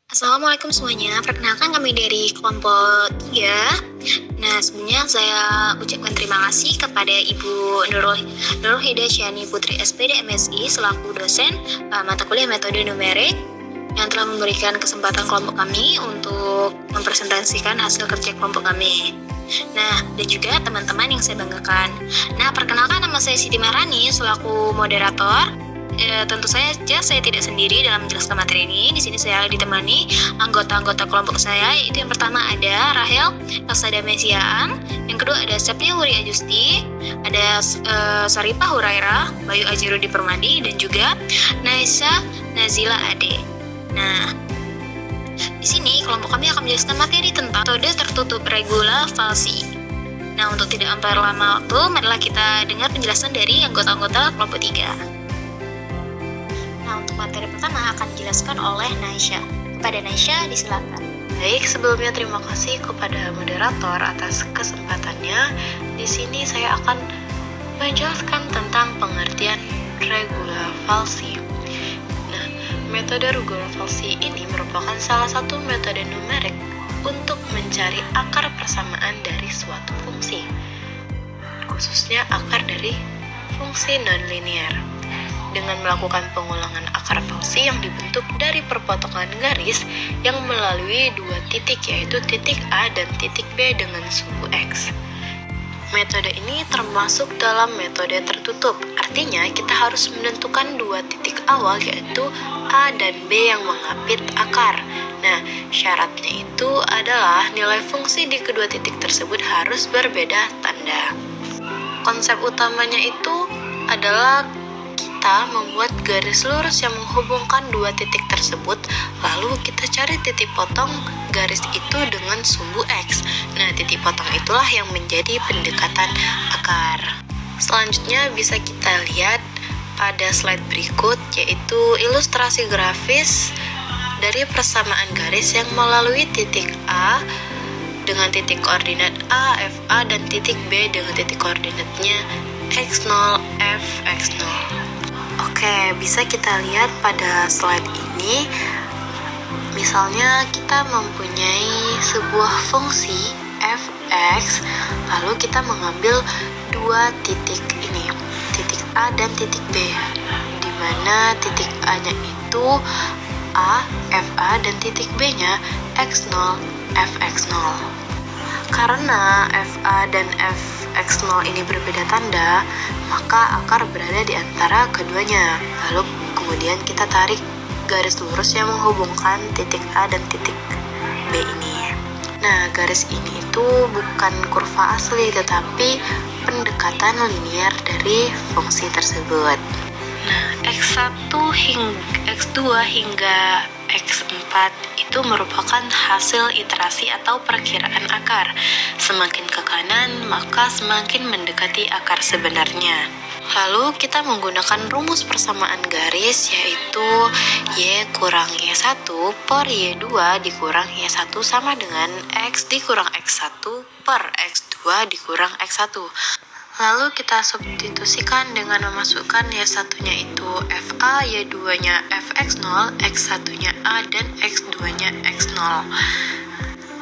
Assalamualaikum semuanya, perkenalkan kami dari kelompok 3. Nah, sebelumnya saya ucapkan terima kasih kepada Ibu Nurul Hidayah Putri SPD MSI selaku dosen mata kuliah metode numerik yang telah memberikan kesempatan kelompok kami untuk mempresentasikan hasil kerja kelompok kami. Nah, dan juga teman-teman yang saya banggakan. Nah, perkenalkan nama saya Siti Marani selaku moderator. Tentu saja saya tidak sendiri dalam menjelaskan materi ini. Di sini saya ditemani anggota-anggota kelompok saya, yaitu yang pertama ada Rahel Kasada Mesiaan, yang kedua ada Septia Wuri Ajusti, ada Saripah Huraira, Bayu Ajirudi Permadi, dan juga Naisa Nazila Ade. Nah, di sini kelompok kami akan menjelaskan materi tentang metode tertutup regula falsi. Nah, untuk tidak memperlama waktu, marilah kita dengar penjelasan dari anggota-anggota kelompok 3. Nah, untuk materi pertama akan dijelaskan oleh Naisha. Kepada Naisha, disilakan. Baik, sebelumnya terima kasih kepada moderator atas kesempatannya. Di sini saya akan menjelaskan tentang pengertian regula falsi. Nah, metode regula falsi ini merupakan salah satu metode numerik untuk mencari akar persamaan dari suatu fungsi, khususnya akar dari fungsi nonlinear. Dengan melakukan pengulangan akar falsi yang dibentuk dari perpotongan garis yang melalui dua titik, yaitu titik A dan titik B dengan sumbu X. Metode ini termasuk dalam metode tertutup, artinya kita harus menentukan dua titik awal, yaitu A dan B yang mengapit akar. Nah, syaratnya itu adalah nilai fungsi di kedua titik tersebut harus berbeda tanda. Konsep utamanya itu adalah kita membuat garis lurus yang menghubungkan dua titik tersebut, lalu kita cari titik potong garis itu dengan sumbu X. Nah, titik potong itulah yang menjadi pendekatan akar. Selanjutnya bisa kita lihat pada slide berikut, yaitu ilustrasi grafis dari persamaan garis yang melalui titik A dengan titik koordinat A, FA, dan titik B dengan titik koordinatnya X0, F, X0. Oke, bisa kita lihat pada slide ini, misalnya kita mempunyai sebuah fungsi fx, lalu kita mengambil dua titik ini, titik A dan titik B, di mana titik A-nya itu A, FA, dan titik B-nya X0, FX0. Karena FA dan FX0 ini berbeda tanda, maka akar berada di antara keduanya. Lalu kemudian kita tarik garis lurus yang menghubungkan titik A dan titik B ini. Nah, garis ini itu bukan kurva asli, tetapi pendekatan linear dari fungsi tersebut. Nah, X1 hingga X2 hingga X4 itu merupakan hasil iterasi atau perkiraan akar. Semakin ke kanan, maka semakin mendekati akar sebenarnya. Lalu kita menggunakan rumus persamaan garis, yaitu Y kurang Y1 per Y2 dikurang Y1 sama dengan X dikurang X1 per X2 dikurang X1. Lalu kita substitusikan dengan memasukkan Y1-nya itu FA, Y2-nya Fx0, X1-nya A, dan X2-nya X0.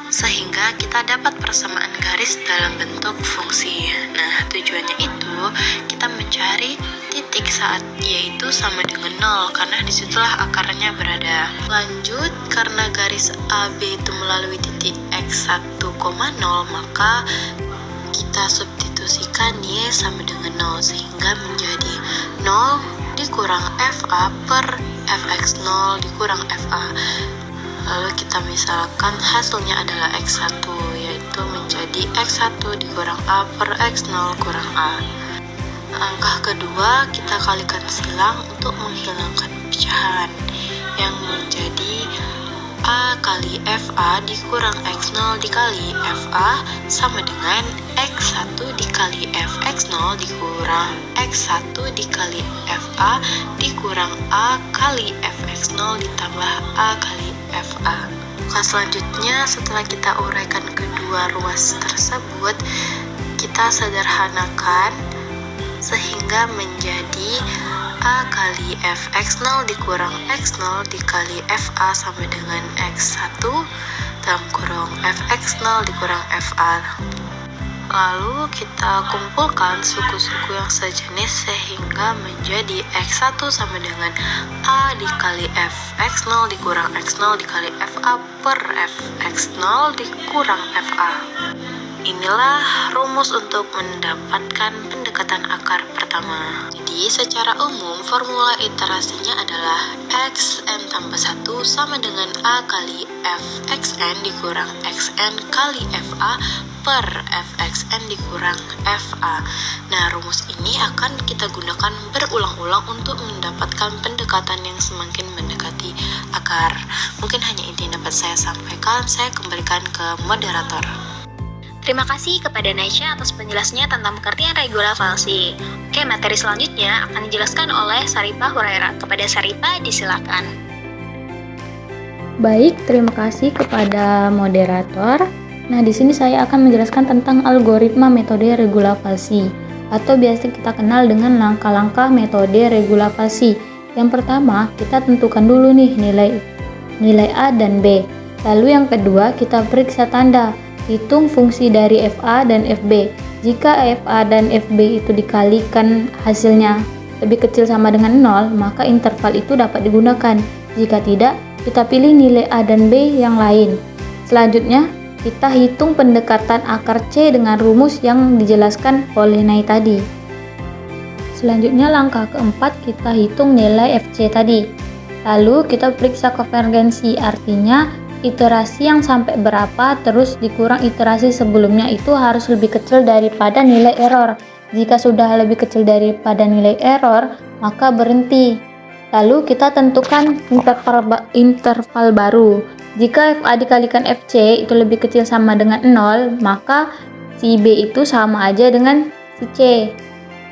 Sehingga kita dapat persamaan garis dalam bentuk fungsi. Nah, tujuannya itu kita mencari titik saat Y itu sama dengan 0, karena disitulah akarnya berada. Lanjut, karena garis AB itu melalui titik X1,0, maka kita substitusikan Y sama dengan 0, sehingga menjadi 0 dikurang FA per Fx0 dikurang FA. Lalu kita misalkan hasilnya adalah X1, yaitu menjadi X1 dikurang A per X0 kurang A. Angka kedua kita kalikan silang untuk menghilangkan pecahan, yang menjadi A kali FA dikurang X0 dikali FA sama dengan X1 dikali Fx0 dikurang X1 dikali FA dikurang A kali Fx0 ditambah A kali FA. Selanjutnya, setelah kita uraikan kedua ruas tersebut, kita sederhanakan sehingga menjadi A kali Fx0 dikurang X0 dikali Fa sama dengan X1 dalam kurung Fx0 dikurang Fa. Lalu kita kumpulkan suku-suku yang sejenis sehingga menjadi X1 sama dengan A dikali Fx0 dikurang X0 dikali Fa per Fx0 dikurang Fa. Inilah rumus untuk mendapatkan pendekatan akar pertama. Jadi secara umum formula iterasinya adalah xn tambah 1 sama dengan A kali Fxn dikurang Xn kali Fa per Fxn dikurang Fa. Nah, rumus ini akan kita gunakan berulang-ulang untuk mendapatkan pendekatan yang semakin mendekati akar. Mungkin hanya itu yang dapat saya sampaikan. Saya kembalikan ke moderator. Terima kasih kepada Naisha atas penjelasannya tentang pengertian regula falsi. Oke, materi selanjutnya akan dijelaskan oleh Saripah Huraira. Kepada Saripah, disilakan. Baik, terima kasih kepada moderator. Nah, di sini saya akan menjelaskan tentang algoritma metode regula falsi atau biasa kita kenal dengan langkah-langkah metode regula falsi. Yang pertama, kita tentukan dulu nih nilai A dan B. Lalu yang kedua, kita periksa tanda. Hitung fungsi dari FA dan FB. Jika FA dan FB itu dikalikan hasilnya lebih kecil sama dengan 0, maka interval itu dapat digunakan. Jika tidak, kita pilih nilai A dan B yang lain. Selanjutnya, kita hitung pendekatan akar C dengan rumus yang dijelaskan oleh Nai tadi. Selanjutnya, langkah keempat, kita hitung nilai FC tadi. Lalu, kita periksa konvergensi, artinya iterasi yang sampai berapa terus dikurang iterasi sebelumnya itu harus lebih kecil daripada nilai error. Jika sudah lebih kecil daripada nilai error, maka berhenti. Lalu kita tentukan interval baru. Jika FA dikalikan FC itu lebih kecil sama dengan 0, maka si B itu sama aja dengan si C.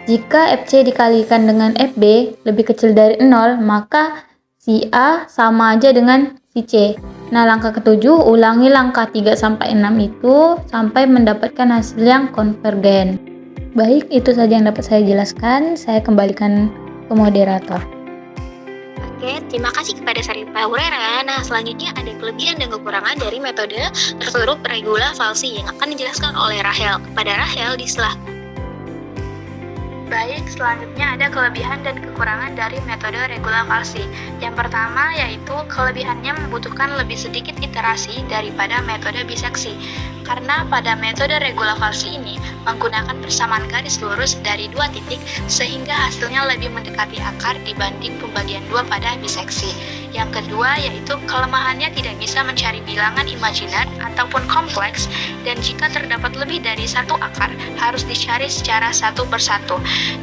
Jika FC dikalikan dengan FB lebih kecil dari 0, maka si A sama aja dengan si C. Nah, langkah ketujuh, ulangi langkah 3-6 itu sampai mendapatkan hasil yang konvergen. Baik, itu saja yang dapat saya jelaskan. Saya kembalikan ke moderator. Oke, terima kasih kepada Saripah Huraira. Nah, selanjutnya ada kelebihan dan kekurangan dari metode tertutup regula falsi yang akan dijelaskan oleh Rahel. Kepada Rahel, disilakan. Baik, selanjutnya ada kelebihan dan kekurangan dari metode regula falsi. Yang pertama yaitu kelebihannya membutuhkan lebih sedikit iterasi daripada metode biseksi. Karena pada metode regula falsi ini menggunakan persamaan garis lurus dari dua titik sehingga hasilnya lebih mendekati akar dibanding pembagian dua pada biseksi. Yang kedua yaitu kelemahannya tidak bisa mencari bilangan imajiner ataupun kompleks, dan jika terdapat lebih dari satu akar harus dicari secara satu persatu.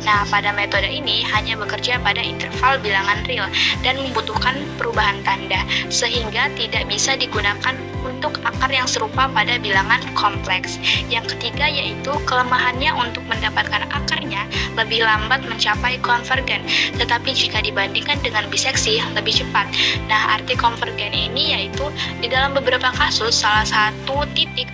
Nah, pada metode ini hanya bekerja pada interval bilangan real dan membutuhkan perubahan tanda, sehingga tidak bisa digunakan untuk akar yang serupa pada bilangan kompleks. Yang ketiga yaitu kelemahannya untuk mendapatkan akarnya lebih lambat mencapai konvergen, tetapi jika dibandingkan dengan biseksi lebih cepat. Nah, arti konvergen ini yaitu di dalam beberapa kasus salah satu titik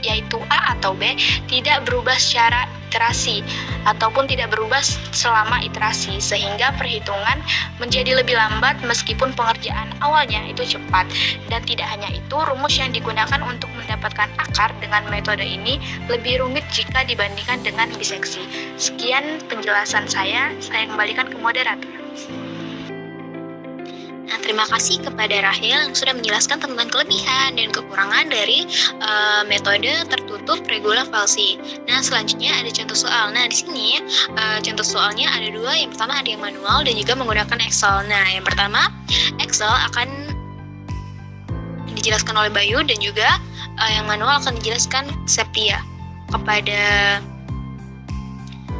yaitu A atau B tidak berubah secara iterasi ataupun tidak berubah selama iterasi, sehingga perhitungan menjadi lebih lambat meskipun pengerjaan awalnya itu cepat. Dan tidak hanya itu, rumus yang digunakan untuk mendapatkan akar dengan metode ini lebih rumit jika dibandingkan dengan biseksi. Sekian penjelasan saya kembalikan ke moderator. Nah, terima kasih kepada Rahel yang sudah menjelaskan tentang kelebihan dan kekurangan dari metode tertutup regula falsi. Nah, selanjutnya ada contoh soal. Nah, di sini contoh soalnya ada dua. Yang pertama ada yang manual dan juga menggunakan Excel. Nah, yang pertama Excel akan dijelaskan oleh Bayu dan juga yang manual akan dijelaskan Septia. Kepada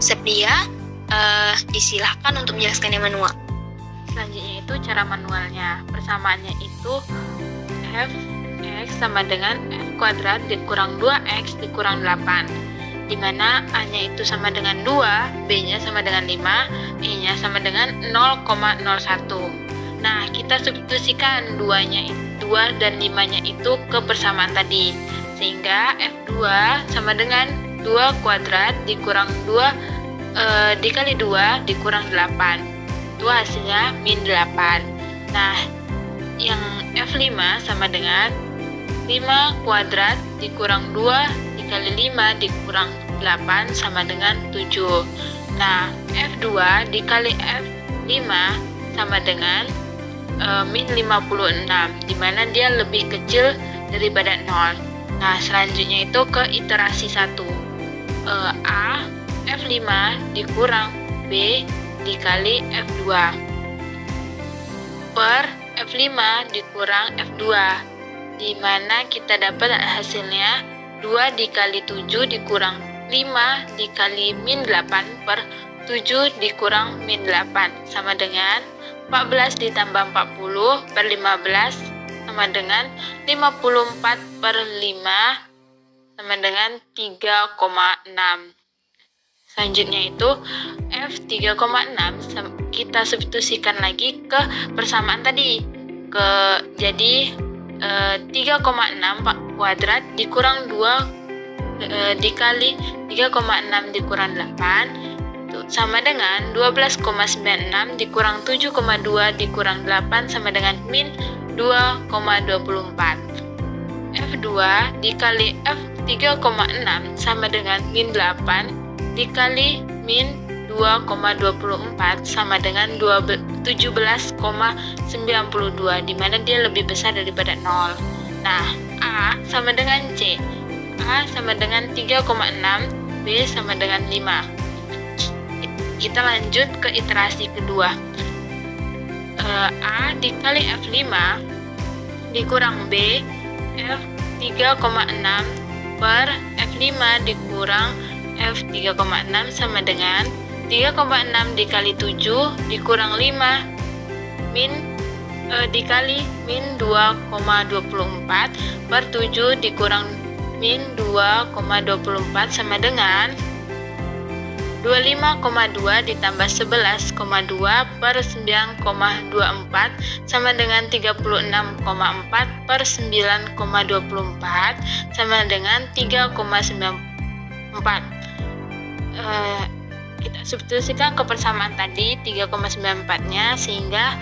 Septia disilahkan untuk menjelaskan yang manual. Selanjutnya itu cara manualnya. Persamaannya itu fx sama dengan f kuadrat dikurang 2x dikurang 8, dimana a-nya itu sama dengan 2, b-nya sama dengan 5, e-nya sama dengan 0,01. Nah, kita substitusikan 2 dan 5-nya itu ke persamaan tadi, sehingga f2 sama dengan 2 kuadrat dikurang 2 dikali 2 dikurang 8. itu hasilnya min 8. Nah, yang F5 sama dengan 5 kuadrat dikurang 2 dikali 5 dikurang 8 sama dengan 7. Nah, F2 dikali F5 sama dengan min 56, dimana dia lebih kecil daripada 0. Nah, selanjutnya itu ke iterasi 1. A F5 dikurang B dikali F2 per F5 dikurang F2, dimana kita dapat hasilnya 2 dikali 7 dikurang 5 dikali min 8 per 7 dikurang min 8 sama dengan 14 ditambah 40 per 15 sama dengan 54 per 5 sama dengan 3,6. Selanjutnya itu F3,6 kita substitusikan lagi ke persamaan tadi. Jadi 3,6 kuadrat dikurang 2 dikali 3,6 dikurang 8 itu sama dengan 12,96 dikurang 7,2 dikurang 8 sama dengan min 2,24. F2 dikali F3,6 sama dengan min 8 dikali min 2,24 sama dengan 17,92, dimana dia lebih besar daripada 0. Nah, A sama dengan C. A sama dengan 3,6, B sama dengan 5. Kita lanjut ke iterasi kedua. A dikali F5 dikurang B F3,6 per F5 dikurang F3,6 sama dengan 3,6 dikali 7 dikurang 5 dikali min 2,24 per 7 dikurang min 2,24 sama dengan 25,2 ditambah 11,2 per 9,24 sama dengan 36,4 per 9,24 sama dengan 3,94. Kita substitusikan ke persamaan tadi 3,94-nya sehingga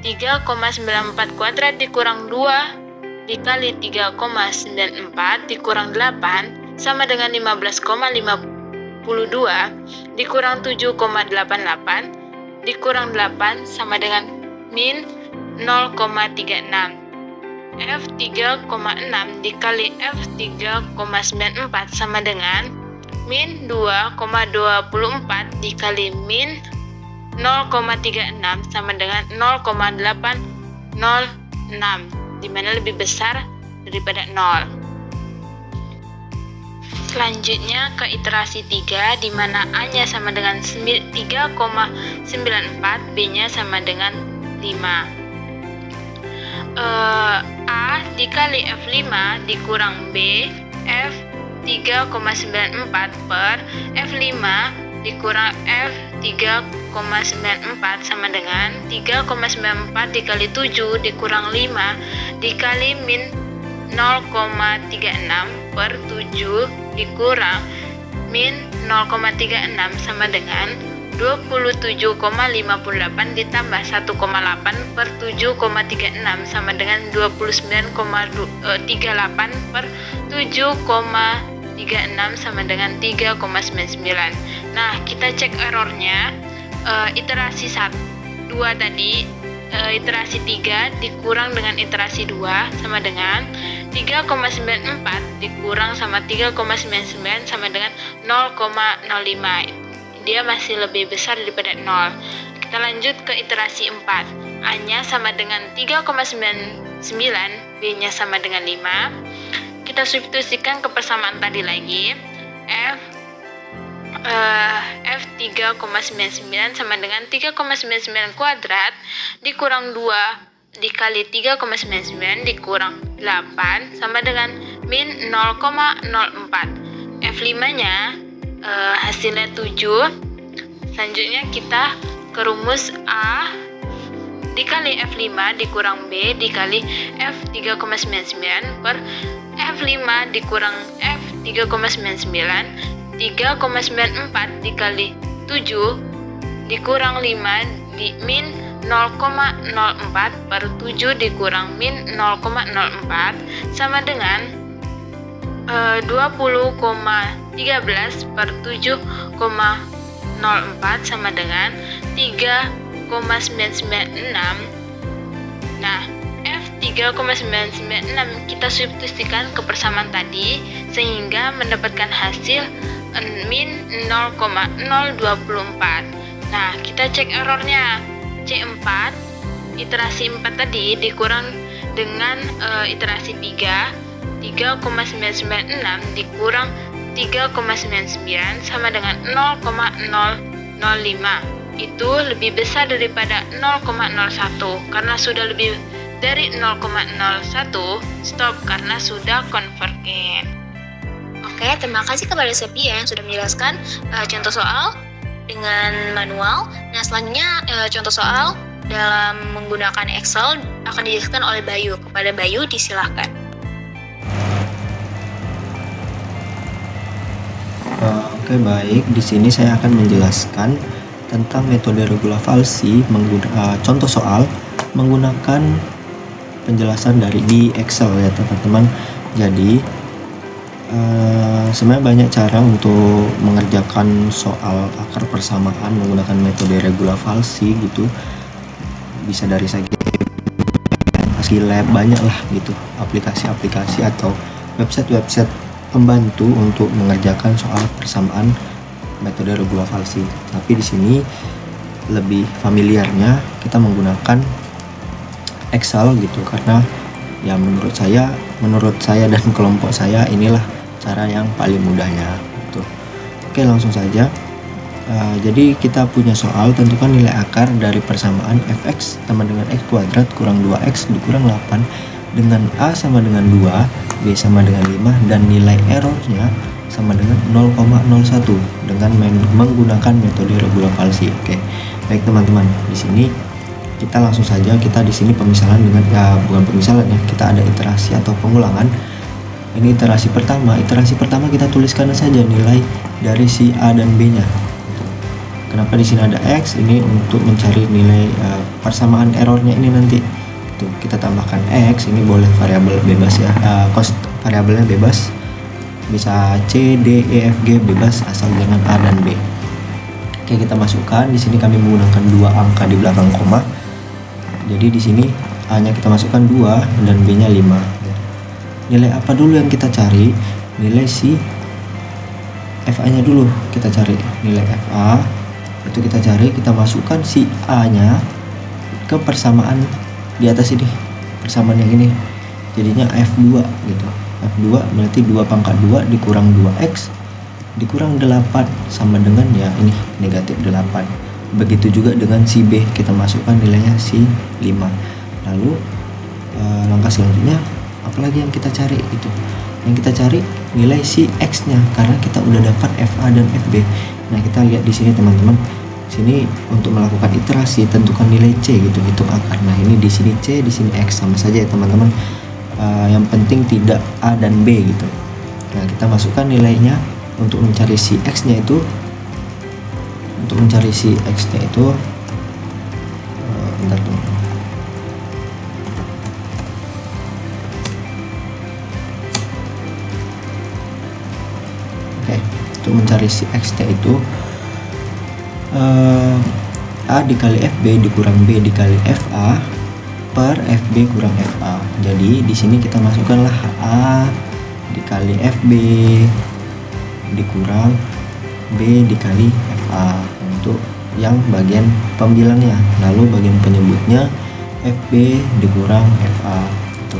3,94 kuadrat dikurang 2 dikali 3,94 dikurang 8 sama dengan 15,52 dikurang 7,88 dikurang 8 sama dengan min 0,36. F3,6 dikali F3,94 sama dengan min 2,24 dikali min 0,36 sama dengan 0,806, dimana lebih besar daripada 0. Selanjutnya ke iterasi 3, di mana A-nya sama dengan 3,94, B-nya sama dengan 5. A dikali F5 dikurang B F3,94 per F5 dikurang F3,94 sama dengan 3,94 dikali 7 dikurang 5 dikali min 0,36 per 7 dikurang min 0,36 sama dengan 27,58 ditambah 1,8 per 7,36 sama dengan 29,38 per 7,36 sama dengan 3,99. Nah, kita cek errornya. Iterasi 2 tadi, iterasi 3 dikurang dengan iterasi 2 sama dengan 3,94 dikurang sama 3,99 sama dengan 0,05. Dia masih lebih besar daripada 0. Kita lanjut ke iterasi 4. A-nya sama dengan 3,99, B-nya sama dengan 5. Kita substitusikan ke persamaan tadi lagi. F3,99 sama dengan 3,99 kuadrat dikurang 2 dikali 3,99 dikurang 8 sama dengan min 0,04. F5-nya hasilnya 7. Selanjutnya kita ke rumus A dikali F5 dikurang B dikali F3,99 per F5 dikurang F3,99 3,94 dikali 7 dikurang 5 di min 0,04 per 7 dikurang min 0,04 sama dengan 20,13 per 7,04 sama dengan 3,996. Nah, F3,996 kita substitusikan ke persamaan tadi sehingga mendapatkan hasil min 0,024. Nah, kita cek errornya. C4 iterasi 4 tadi dikurang dengan iterasi 3,996 dikurang 3,99 sama dengan 0,005. Itu lebih besar daripada 0,01. Karena sudah lebih dari 0,01, stop karena sudah convergen. Oke, terima kasih kepada Sepia yang sudah menjelaskan contoh soal dengan manual. Nah, selanjutnya contoh soal dalam menggunakan Excel akan dijelaskan oleh Bayu. Kepada Bayu, disilahkan. Oke, baik. Di sini saya akan menjelaskan tentang metode regulavalsi contoh soal menggunakan penjelasan dari di Excel ya teman-teman. Jadi sebenarnya banyak cara untuk mengerjakan soal akar persamaan menggunakan metode regulavalsi gitu. Bisa dari segi lab, banyak lah gitu aplikasi-aplikasi atau website-website pembantu untuk mengerjakan soal persamaan metode regulavalsi. Tapi di sini lebih familiarnya kita menggunakan Excel gitu, karena ya menurut saya dan kelompok saya inilah cara yang paling mudahnya gitu. Oke, langsung saja. Jadi kita punya soal, tentukan nilai akar dari persamaan fx sama dengan x kuadrat kurang 2x dikurang 8 dengan a sama dengan 2, b sama dengan 5 dan nilai errornya sama dengan 0,01 dengan menggunakan metode regulavalsi. Oke, baik teman-teman. Di sini kita langsung saja, kita di sini pemisahan dengan bukan pemisahan ya, kita ada iterasi atau pengulangan. Ini iterasi pertama kita tuliskan saja nilai dari si A dan B-nya. Kenapa di sini ada X? Ini untuk mencari nilai persamaan errornya ini nanti. Tuh, kita tambahkan X, ini boleh variabel bebas ya, cost variabelnya bebas. Bisa C, D, E, F, G bebas asal jangan A dan B. Oke, kita masukkan. Di sini kami menggunakan 2 angka di belakang koma. Jadi di sini A-nya kita masukkan 2 dan B-nya 5. Nilai apa dulu yang kita cari? Nilai si FA-nya dulu kita cari. Nilai FA itu kita cari, kita masukkan si A-nya ke persamaan di atas ini, persamaan yang ini, jadinya F2 gitu. F2 berarti 2 pangkat 2 dikurang 2x dikurang 8 sama dengan ya ini negatif 8. Begitu juga dengan si B, kita masukkan nilainya si 5. Lalu langkah selanjutnya apalagi yang kita cari itu? Yang kita cari nilai si X nya karena kita udah dapat FA dan FB. Nah, kita lihat di sini teman-teman. Sini untuk melakukan iterasi tentukan nilai C gitu, hitung akar. Nah, ini di sini C, di sini X, sama saja ya teman-teman. Yang penting tidak A dan B gitu. Nah, kita masukkan nilainya untuk mencari si X nya itu. Untuk mencari si X nya itu bentar teman-teman. Oke, untuk mencari si X nya itu A dikali FB dikurang B dikali FA per FB kurang FA. Jadi di sini kita masukkanlah A dikali FB dikurang B dikali FA untuk yang bagian pembilangnya. Lalu bagian penyebutnya FB dikurang FA gitu.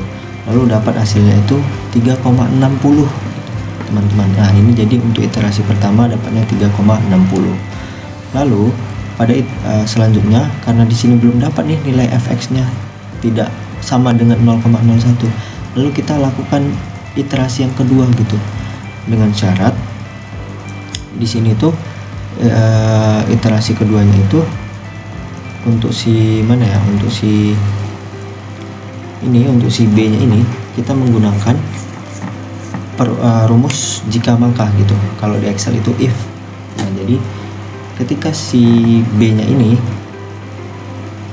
Lalu dapat hasilnya itu 3,60 teman-teman. Nah, ini jadi untuk iterasi pertama dapatnya 3,60. Lalu pada selanjutnya, karena di sini belum dapat nih nilai fx-nya tidak sama dengan 0,01, lalu kita lakukan iterasi yang kedua gitu, dengan syarat di sini tuh iterasi keduanya itu untuk si mana ya, untuk si B-nya ini kita menggunakan rumus jika maka gitu. Kalau di Excel itu if. Nah, jadi ketika si B-nya ini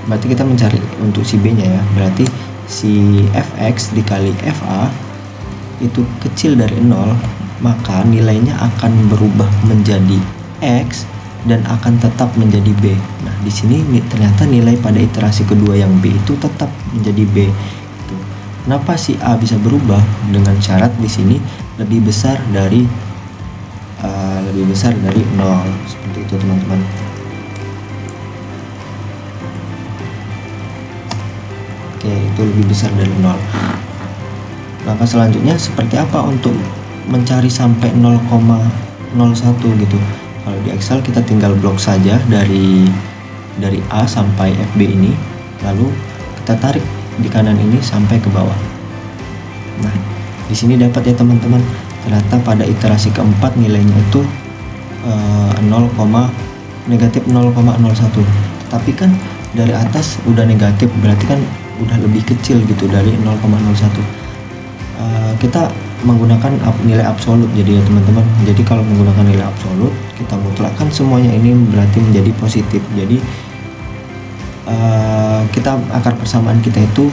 berarti kita mencari untuk si B nya ya, berarti si fx dikali fa itu kecil dari 0, maka nilainya akan berubah menjadi x dan akan tetap menjadi b. Nah di sini ternyata nilai pada iterasi kedua yang b itu tetap menjadi b. Kenapa si a bisa berubah? Dengan syarat di sini lebih besar dari 0, seperti itu teman-teman. Oke, itu lebih besar dari 0. Maka selanjutnya seperti apa untuk mencari sampai 0,01 gitu. Kalau di Excel kita tinggal blok saja dari A sampai FB ini, lalu kita tarik di kanan ini sampai ke bawah. Nah, di sini dapat ya teman-teman. Ternyata pada iterasi keempat nilainya itu negatif 0,01. Tapi kan dari atas udah negatif, berarti kan udah lebih kecil gitu dari 0,01. Kita menggunakan nilai absolut jadi ya teman-teman. Jadi kalau menggunakan nilai absolut, kita mutlakkan semuanya ini berarti menjadi positif. Jadi kita akar persamaan kita itu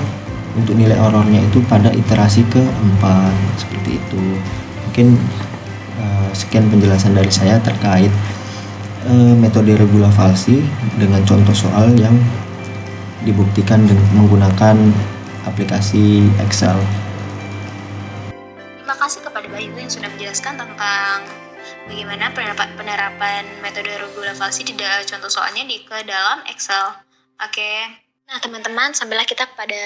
untuk nilai errornya itu pada iterasi keempat, seperti itu. Mungkin sekian penjelasan dari saya terkait metode regula falsi dengan contoh soal yang dibuktikan dengan menggunakan aplikasi Excel. Terima kasih kepada Bayu yang sudah menjelaskan tentang bagaimana penerapan metode regula falsi di contoh soalnya ke dalam Excel. Oke. Nah teman-teman, sampailah kita pada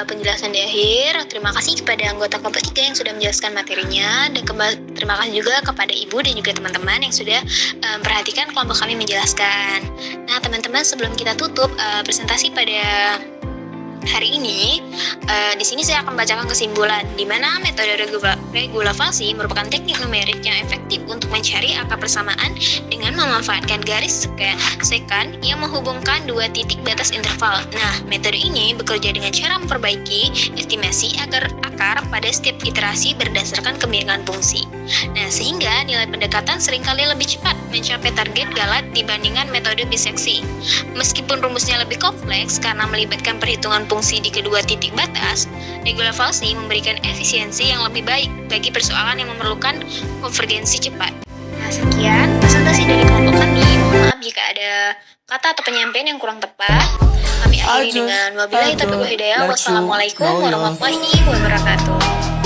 penjelasan di akhir. Terima kasih kepada anggota kelompok 3 yang sudah menjelaskan materinya, dan terima kasih juga kepada ibu dan juga teman-teman yang sudah memperhatikan kelompok kami menjelaskan. Nah teman-teman, sebelum kita tutup presentasi pada hari ini, di sini saya akan membacakan kesimpulan di mana metode regula falsi merupakan teknik numerik yang efektif untuk mencari angka persamaan dengan memanfaatkan garis sekan yang menghubungkan dua titik batas interval. Nah, metode ini bekerja dengan cara memperbaiki estimasi akar pada setiap iterasi berdasarkan kemiringan fungsi. Nah, sehingga nilai pendekatan seringkali lebih cepat mencapai target galat dibandingkan metode biseksi. Meskipun rumusnya lebih kompleks karena melibatkan perhitungan fungsi di kedua titik batas, regula falsi memberikan efisiensi yang lebih baik bagi persoalan yang memerlukan konvergensi cepat. Nah, sekian presentasi dari kelompok kami. Mohon maaf jika ada kata atau penyampaian yang kurang tepat. Kami akhiri dengan wabillahi taufiq wal hidayah. Wassalamualaikum warahmatullahi wabarakatuh.